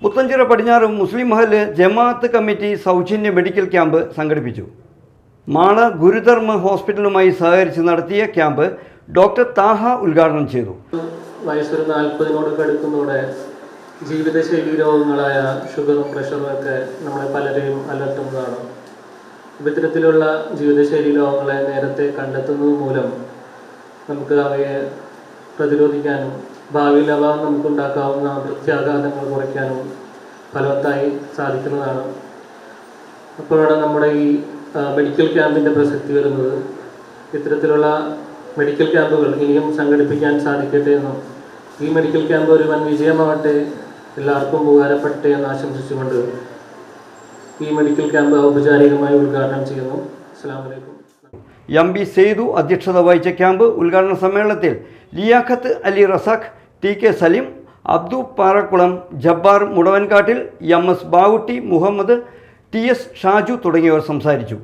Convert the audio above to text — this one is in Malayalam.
പുത്തഞ്ചിറ പടിഞ്ഞാറ് മുസ്ലിം മഹല്ല് ജമാഅത്ത് കമ്മിറ്റി സൗജന്യ മെഡിക്കൽ ക്യാമ്പ് സംഘടിപ്പിച്ചു. മാള ഗുരുധർമ്മ ഹോസ്പിറ്റലുമായി സഹകരിച്ച് നടത്തിയ ക്യാമ്പ് ഡോക്ടർ താഹ ഉദ്ഘാടനം ചെയ്തു. വയസ്സൊരു 40 അടുക്കുന്നതോടെ ജീവിതശൈലി രോഗങ്ങളായ ഷുഗറും പ്രഷറും ഒക്കെ നമ്മളെ പലരെയും അലട്ടുന്നതാണ്. ഇത്തരത്തിലുള്ള ജീവിതശൈലി രോഗങ്ങളെ നേരത്തെ കണ്ടെത്തുന്നത് മൂലം നമുക്ക് അവയെ പ്രതിരോധിക്കാനും ഭാവിയിൽ അവ നമുക്കുണ്ടാക്കാവുന്ന പ്രത്യാഘാതങ്ങൾ കുറയ്ക്കാനും ഫലവത്തായി സാധിക്കുന്നതാണ്. അപ്പോഴാണ് നമ്മുടെ ഈ മെഡിക്കൽ ക്യാമ്പിൻ്റെ പ്രസക്തി വരുന്നത്. ഇത്തരത്തിലുള്ള മെഡിക്കൽ ക്യാമ്പുകൾ ഇനിയും സംഘടിപ്പിക്കാൻ സാധിക്കട്ടെ എന്നും ഈ മെഡിക്കൽ ക്യാമ്പ് ഒരു വൻ വിജയമാവട്ടെ, എല്ലാവർക്കും ഉപകാരപ്പെടട്ടെ എന്ന് ആശംസിച്ചുകൊണ്ട് ഈ മെഡിക്കൽ ക്യാമ്പ് ഔപചാരികമായി ഉദ്ഘാടനം ചെയ്യുന്നു. അസ്സലാമു അലൈക്കും. എം ബി സെയ്തു അധ്യക്ഷത വഹിച്ച ക്യാമ്പ് ഉദ്ഘാടന സമ്മേളനത്തിൽ Liyakath Ali Razak, T K Saleem, Abdu Parakkulam, Jabbar Mudavankattil, M S Bavutti, Muhammad, T S Shaju തുടങ്ങിയവർ സംസാരിച്ചു.